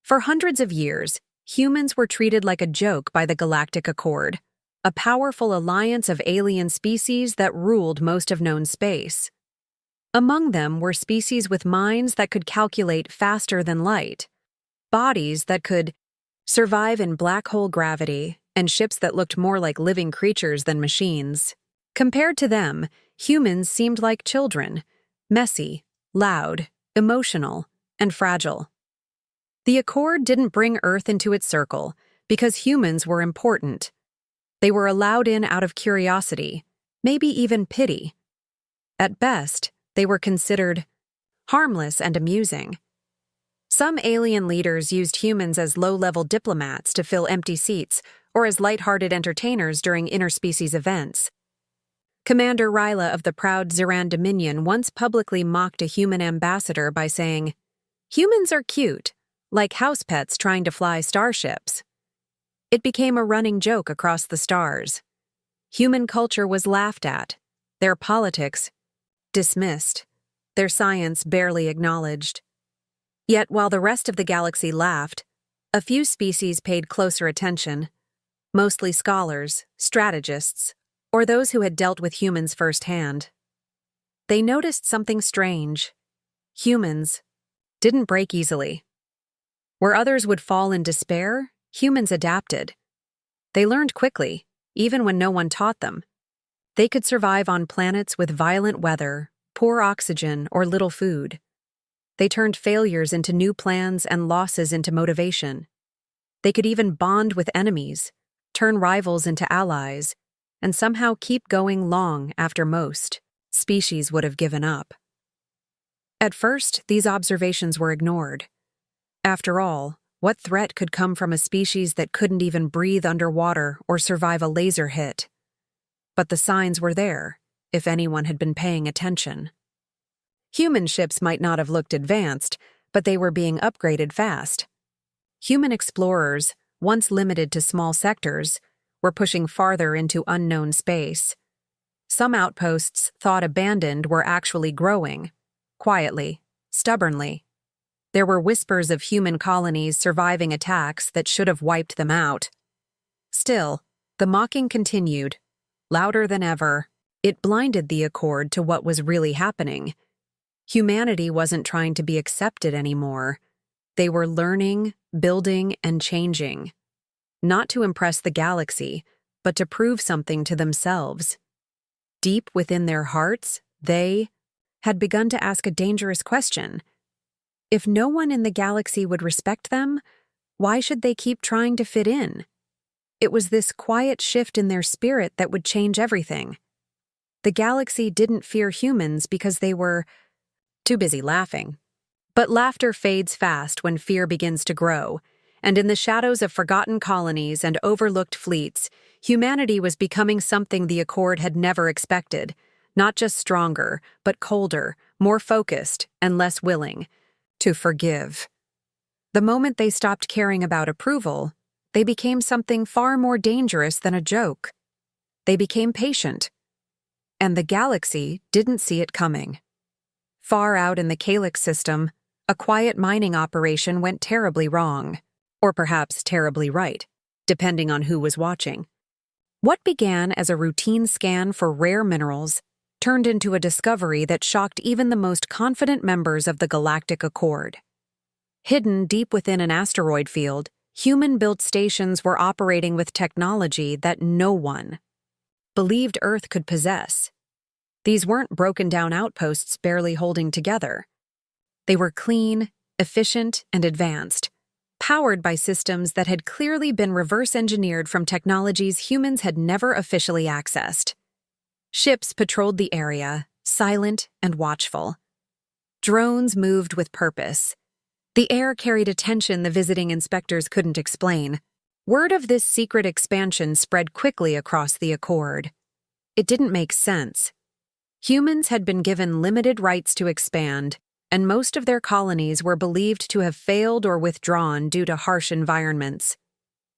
For hundreds of years, humans were treated like a joke by the Galactic Accord, a powerful alliance of alien species that ruled most of known space. Among them were species with minds that could calculate faster than light, bodies that could survive in black hole gravity, and ships that looked more like living creatures than machines. Compared to them, humans seemed like children, messy, loud, emotional, and fragile. The Accord didn't bring Earth into its circle because humans were important. They were allowed in out of curiosity, maybe even pity. At best, they were considered harmless and amusing. Some alien leaders used humans as low-level diplomats to fill empty seats or as light-hearted entertainers during interspecies events. Commander Ryla of the proud Ziran Dominion once publicly mocked a human ambassador by saying, "Humans are cute, like house pets trying to fly starships." It became a running joke across the stars. Human culture was laughed at, their politics dismissed, their science barely acknowledged. Yet while the rest of the galaxy laughed, a few species paid closer attention, mostly scholars, strategists, or those who had dealt with humans firsthand. They noticed something strange. Humans didn't break easily. Where others would fall in despair, humans adapted. They learned quickly, even when no one taught them. They could survive on planets with violent weather, poor oxygen, or little food. They turned failures into new plans and losses into motivation. They could even bond with enemies, turn rivals into allies, and somehow keep going long after most species would have given up. At first, these observations were ignored. After all, what threat could come from a species that couldn't even breathe underwater or survive a laser hit? But the signs were there, if anyone had been paying attention. Human ships might not have looked advanced, but they were being upgraded fast. Human explorers, once limited to small sectors, were pushing farther into unknown space. Some outposts thought abandoned were actually growing, quietly, stubbornly. There were whispers of human colonies surviving attacks that should have wiped them out. Still, the mocking continued, louder than ever. It blinded the Accord to what was really happening. Humanity wasn't trying to be accepted anymore. They were learning, building, and changing. Not to impress the galaxy, but to prove something to themselves. Deep within their hearts, they had begun to ask a dangerous question. If no one in the galaxy would respect them, why should they keep trying to fit in? It was this quiet shift in their spirit that would change everything. The galaxy didn't fear humans because they were too busy laughing. But laughter fades fast when fear begins to grow, and in the shadows of forgotten colonies and overlooked fleets, humanity was becoming something the Accord had never expected, not just stronger, but colder, more focused, and less willing to forgive. The moment they stopped caring about approval, they became something far more dangerous than a joke. They became patient. And the galaxy didn't see it coming. Far out in the Calyx system, a quiet mining operation went terribly wrong, or perhaps terribly right, depending on who was watching. What began as a routine scan for rare minerals turned into a discovery that shocked even the most confident members of the Galactic Accord. Hidden deep within an asteroid field, human-built stations were operating with technology that no one believed Earth could possess. These weren't broken-down outposts barely holding together. They were clean, efficient, and advanced, powered by systems that had clearly been reverse-engineered from technologies humans had never officially accessed. Ships patrolled the area, silent and watchful. Drones moved with purpose. The air carried a tension the visiting inspectors couldn't explain. Word of this secret expansion spread quickly across the Accord. It didn't make sense. Humans had been given limited rights to expand, and most of their colonies were believed to have failed or withdrawn due to harsh environments.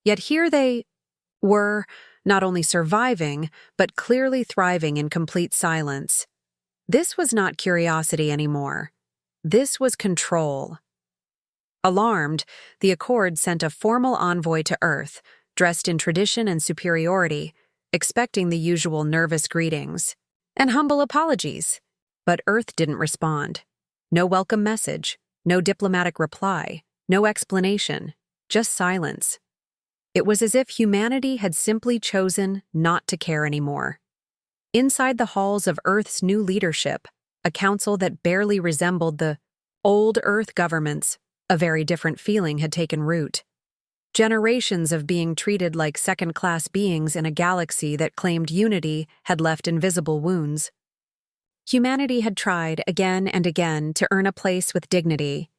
Yet here they were, not only surviving, but clearly thriving in complete silence. This was not curiosity anymore. This was control. Alarmed, the Accord sent a formal envoy to Earth, dressed in tradition and superiority, expecting the usual nervous greetings and humble apologies. But Earth didn't respond. No welcome message, no diplomatic reply, no explanation, just silence. It was as if humanity had simply chosen not to care anymore. Inside the halls of Earth's new leadership, a council that barely resembled the old Earth governments, a very different feeling had taken root. Generations of being treated like second-class beings in a galaxy that claimed unity had left invisible wounds. Humanity had tried again and again to earn a place with dignity.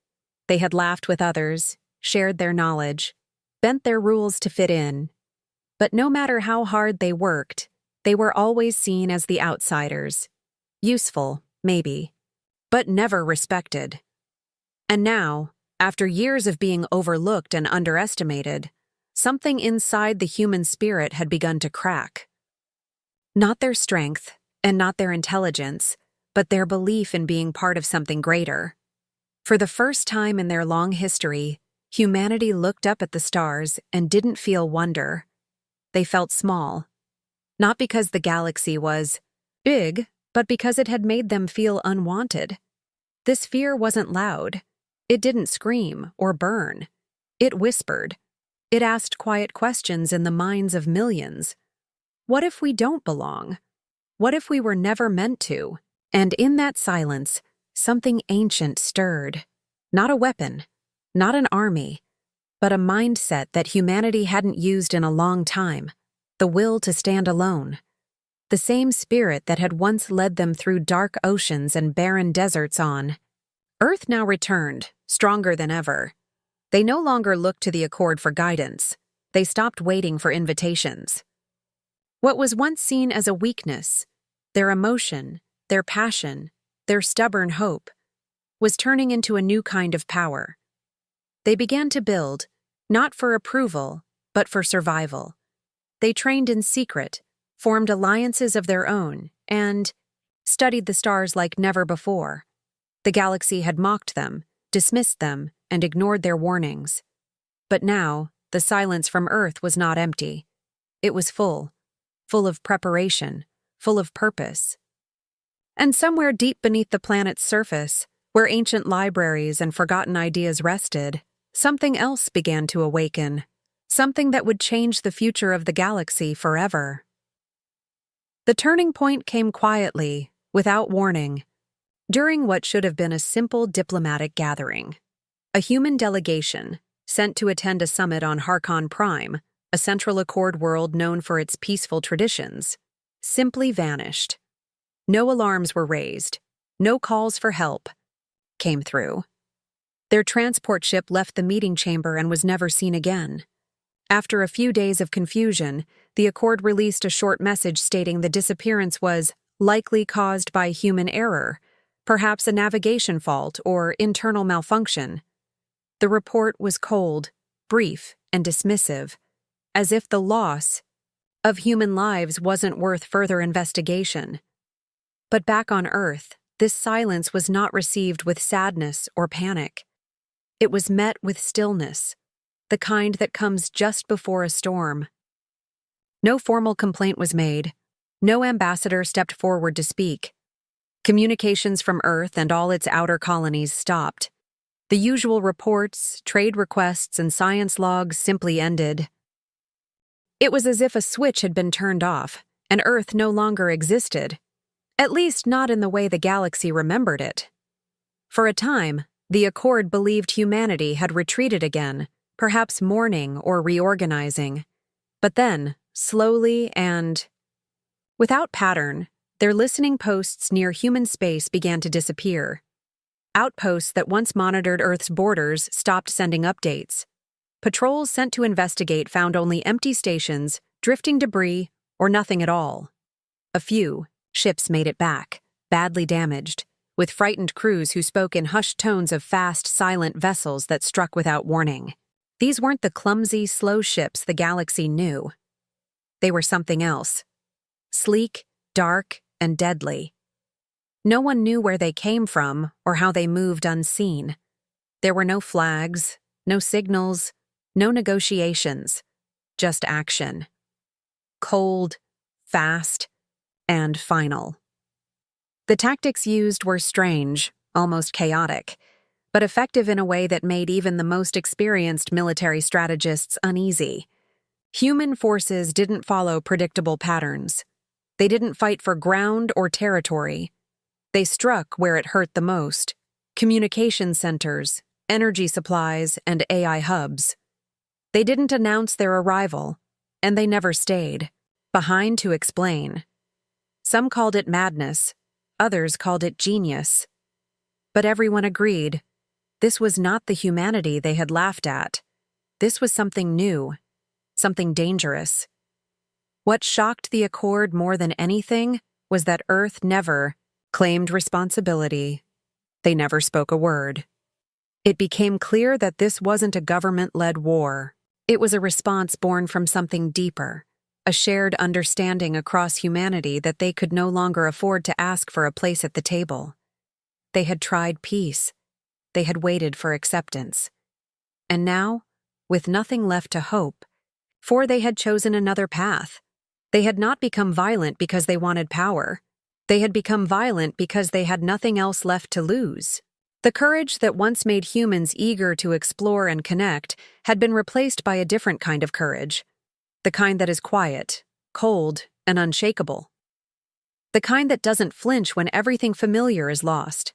They had laughed with others, shared their knowledge, bent their rules to fit in. But no matter how hard they worked, they were always seen as the outsiders. Useful, maybe, but never respected. And now, after years of being overlooked and underestimated, something inside the human spirit had begun to crack. Not their strength, and not their intelligence, but their belief in being part of something greater. For the first time in their long history, humanity looked up at the stars and didn't feel wonder. They felt small. Not because the galaxy was big, but because it had made them feel unwanted. This fear wasn't loud. It didn't scream or burn. It whispered. It asked quiet questions in the minds of millions. What if we don't belong? What if we were never meant to? And in that silence, something ancient stirred. Not a weapon, not an army, but a mindset that humanity hadn't used in a long time. The will to stand alone. The same spirit that had once led them through dark oceans and barren deserts on. Earth now returned, stronger than ever. They no longer looked to the Accord for guidance. They stopped waiting for invitations. What was once seen as a weakness, their emotion, their passion, their stubborn hope, was turning into a new kind of power. They began to build, not for approval, but for survival. They trained in secret, formed alliances of their own, and studied the stars like never before. The galaxy had mocked them, dismissed them, and ignored their warnings. But now, the silence from Earth was not empty. It was full of preparation, full of purpose. And somewhere deep beneath the planet's surface, where ancient libraries and forgotten ideas rested, something else began to awaken, something that would change the future of the galaxy forever. The turning point came quietly, without warning, during what should have been a simple diplomatic gathering. A human delegation, sent to attend a summit on Harkon Prime, a Central Accord world known for its peaceful traditions, simply vanished. No alarms were raised, no calls for help came through. Their transport ship left the meeting chamber and was never seen again. After a few days of confusion, the Accord released a short message stating the disappearance was likely caused by human error, perhaps a navigation fault or internal malfunction. The report was cold, brief, and dismissive, as if the loss of human lives wasn't worth further investigation. But back on Earth, this silence was not received with sadness or panic. It was met with stillness, the kind that comes just before a storm. No formal complaint was made. No ambassador stepped forward to speak. Communications from Earth and all its outer colonies stopped. The usual reports, trade requests, and science logs simply ended. It was as if a switch had been turned off, and Earth no longer existed. At least not in the way the galaxy remembered it. For a time, the Accord believed humanity had retreated again, perhaps mourning or reorganizing. But then, slowly and without pattern, their listening posts near human space began to disappear. Outposts that once monitored Earth's borders stopped sending updates. Patrols sent to investigate found only empty stations, drifting debris, or nothing at all. A few ships made it back, badly damaged, with frightened crews who spoke in hushed tones of fast, silent vessels that struck without warning. These weren't the clumsy, slow ships the galaxy knew. They were something else. Sleek, dark, and deadly. No one knew where they came from or how they moved unseen. There were no flags, no signals, no negotiations, just action. Cold, fast, and final. The tactics used were strange, almost chaotic, but effective in a way that made even the most experienced military strategists uneasy. Human forces didn't follow predictable patterns. They didn't fight for ground or territory. They struck where it hurt the most: communication centers, energy supplies, and AI hubs. They didn't announce their arrival, and they never stayed behind to explain. Some called it madness, others called it genius. But everyone agreed, this was not the humanity they had laughed at. This was something new, something dangerous. What shocked the Accord more than anything was that Earth never claimed responsibility. They never spoke a word. It became clear that this wasn't a government-led war. It was a response born from something deeper, a shared understanding across humanity that they could no longer afford to ask for a place at the table. They had tried peace. They had waited for acceptance. And now, with nothing left to hope, for they had chosen another path. They had not become violent because they wanted power. They had become violent because they had nothing else left to lose. The courage that once made humans eager to explore and connect had been replaced by a different kind of courage. The kind that is quiet, cold, and unshakable. The kind that doesn't flinch when everything familiar is lost.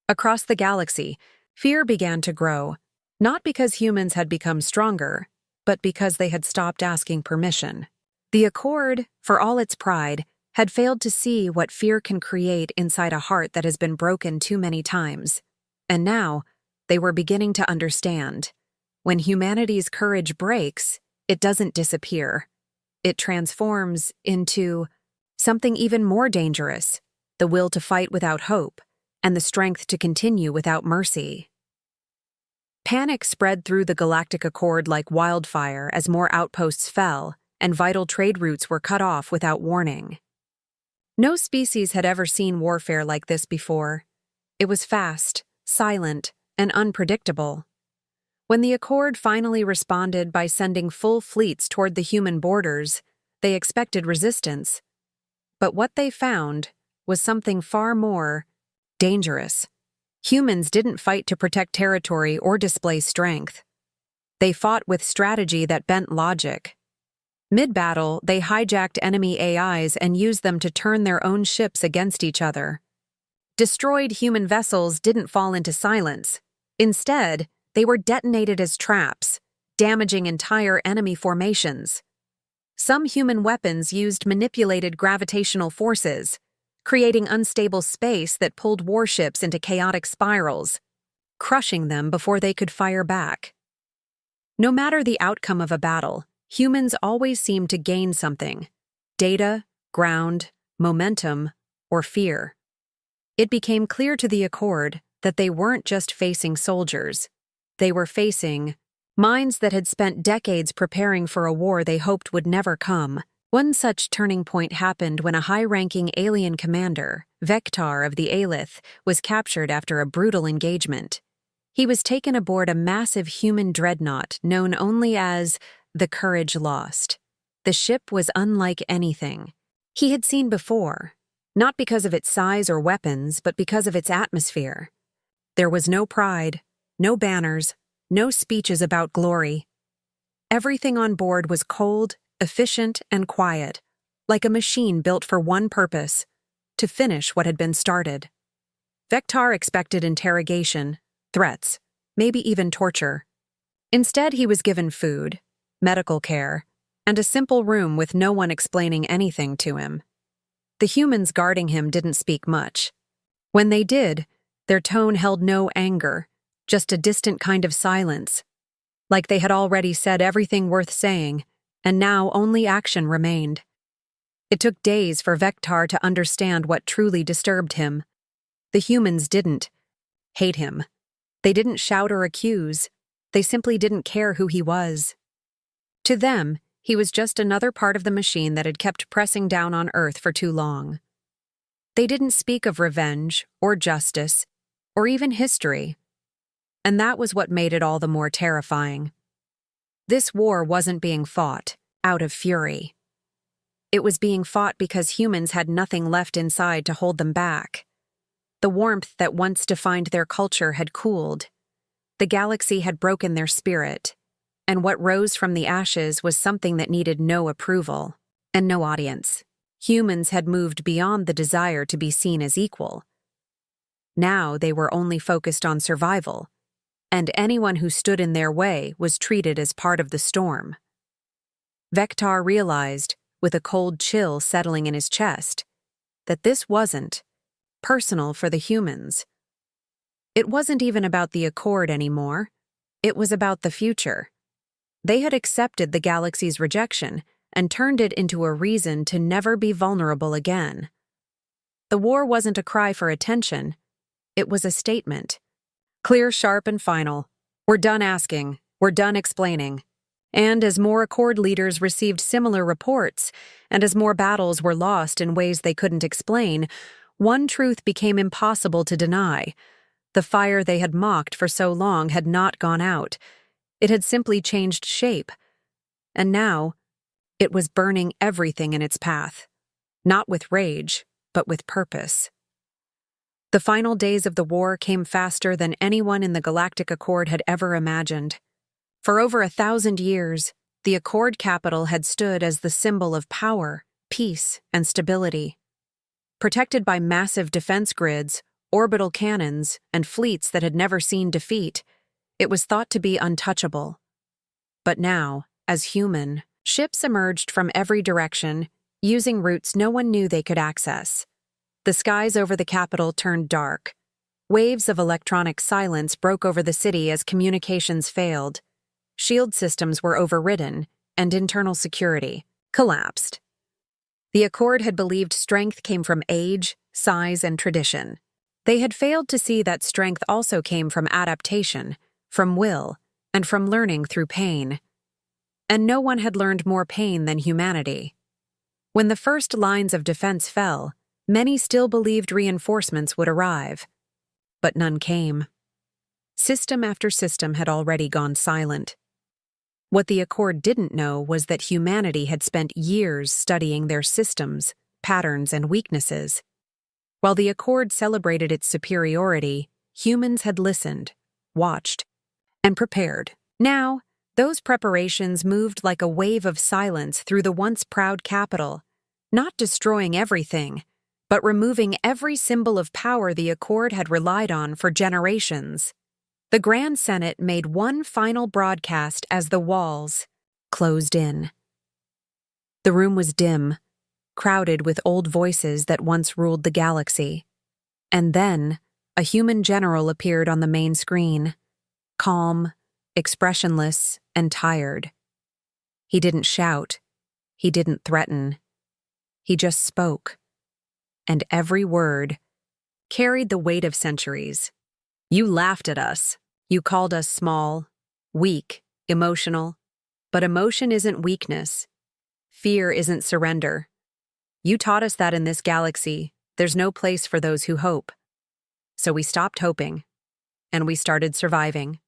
Across the galaxy, fear began to grow, not because humans had become stronger, but because they had stopped asking permission. The Accord, for all its pride, had failed to see what fear can create inside a heart that has been broken too many times. And now, they were beginning to understand. When humanity's courage breaks, it doesn't disappear. It transforms into something even more dangerous: the will to fight without hope, and the strength to continue without mercy. Panic spread through the Galactic Accord like wildfire as more outposts fell and vital trade routes were cut off without warning. No species had ever seen warfare like this before. It was fast, silent, and unpredictable. When the Accord finally responded by sending full fleets toward the human borders, they expected resistance. But what they found was something far more dangerous. Humans didn't fight to protect territory or display strength. They fought with strategy that bent logic. Mid-battle, they hijacked enemy AIs and used them to turn their own ships against each other. Destroyed human vessels didn't fall into silence. Instead, they were detonated as traps, damaging entire enemy formations. Some human weapons used manipulated gravitational forces, creating unstable space that pulled warships into chaotic spirals, crushing them before they could fire back. No matter the outcome of a battle, humans always seemed to gain something: data, ground, momentum, or fear. It became clear to the Accord that they weren't just facing soldiers. They were facing minds that had spent decades preparing for a war they hoped would never come. One such turning point happened when a high-ranking alien commander, Vector of the Aelith, was captured after a brutal engagement. He was taken aboard a massive human dreadnought known only as the Courage Lost. The ship was unlike anything he had seen before, not because of its size or weapons, but because of its atmosphere. There was no pride, no banners, no speeches about glory. Everything on board was cold, efficient, and quiet, like a machine built for one purpose: to finish what had been started. Vector expected interrogation, threats, maybe even torture. Instead, he was given food, medical care, and a simple room with no one explaining anything to him. The humans guarding him didn't speak much. When they did, their tone held no anger, just a distant kind of silence, like they had already said everything worth saying, and now only action remained. It took days for Vector to understand what truly disturbed him. The humans didn't hate him. They didn't shout or accuse. They simply didn't care who he was. To them, he was just another part of the machine that had kept pressing down on Earth for too long. They didn't speak of revenge, or justice, or even history. And that was what made it all the more terrifying. This war wasn't being fought out of fury. It was being fought because humans had nothing left inside to hold them back. The warmth that once defined their culture had cooled. The galaxy had broken their spirit, and what rose from the ashes was something that needed no approval and no audience. Humans had moved beyond the desire to be seen as equal. Now they were only focused on survival, and anyone who stood in their way was treated as part of the storm. Vector realized, with a cold chill settling in his chest, that this wasn't personal for the humans. It wasn't even about the Accord anymore. It was about the future. They had accepted the galaxy's rejection and turned it into a reason to never be vulnerable again. The war wasn't a cry for attention. It was a statement. Clear, sharp, and final. We're done asking. We're done explaining. And as more Accord leaders received similar reports, and as more battles were lost in ways they couldn't explain, one truth became impossible to deny. The fire they had mocked for so long had not gone out. It had simply changed shape. And now, it was burning everything in its path. Not with rage, but with purpose. The final days of the war came faster than anyone in the Galactic Accord had ever imagined. For over 1,000 years, the Accord capital had stood as the symbol of power, peace, and stability. Protected by massive defense grids, orbital cannons, and fleets that had never seen defeat, it was thought to be untouchable. But now, as human, ships emerged from every direction, using routes no one knew they could access. The skies over the capital turned dark. Waves of electronic silence broke over the city as communications failed. Shield systems were overridden, and internal security collapsed. The Accord had believed strength came from age, size, and tradition. They had failed to see that strength also came from adaptation, from will, and from learning through pain. And no one had learned more pain than humanity. When the first lines of defense fell, many still believed reinforcements would arrive. But none came. System after system had already gone silent. What the Accord didn't know was that humanity had spent years studying their systems, patterns, and weaknesses. While the Accord celebrated its superiority, humans had listened, watched, and prepared. Now, those preparations moved like a wave of silence through the once proud capital, not destroying everything, but removing every symbol of power the Accord had relied on for generations. The Grand Senate made one final broadcast as the walls closed in. The room was dim, crowded with old voices that once ruled the galaxy. And then, a human general appeared on the main screen, calm, expressionless, and tired. He didn't shout. He didn't threaten. He just spoke. And every word carried the weight of centuries. You laughed at us. You called us small, weak, emotional. But emotion isn't weakness. Fear isn't surrender. You taught us that in this galaxy, there's no place for those who hope. So we stopped hoping, and we started surviving.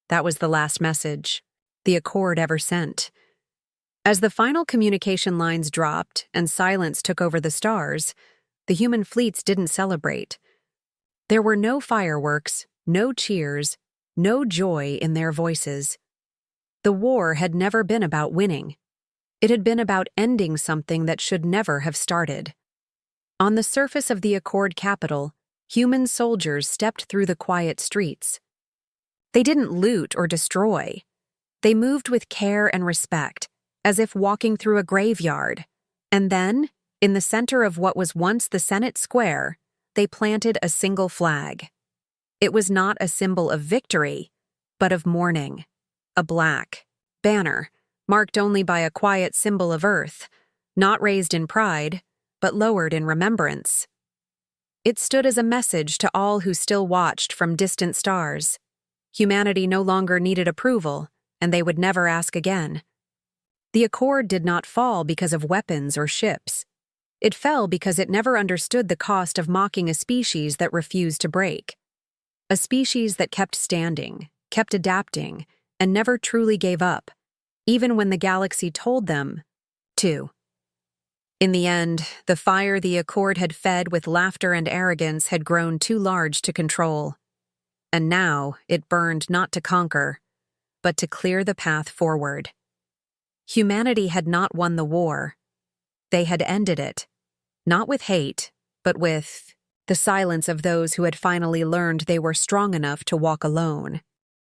That was the last message the Accord ever sent. As the final communication lines dropped and silence took over the stars, the human fleets didn't celebrate. There were no fireworks, no cheers, no joy in their voices. The war had never been about winning. It had been about ending something that should never have started. On the surface of the Accord capital, human soldiers stepped through the quiet streets. They didn't loot or destroy. They moved with care and respect, as if walking through a graveyard. And then, in the center of what was once the Senate Square, they planted a single flag. It was not a symbol of victory, but of mourning. A black banner, marked only by a quiet symbol of earth, not raised in pride, but lowered in remembrance. It stood as a message to all who still watched from distant stars. Humanity no longer needed approval, and they would never ask again. The Accord did not fall because of weapons or ships. It fell because it never understood the cost of mocking a species that refused to break. A species that kept standing, kept adapting, and never truly gave up, even when the galaxy told them to. In the end, the fire the Accord had fed with laughter and arrogance had grown too large to control. And now it burned not to conquer, but to clear the path forward. Humanity had not won the war. They had ended it, not with hate, but with the silence of those who had finally learned they were strong enough to walk alone.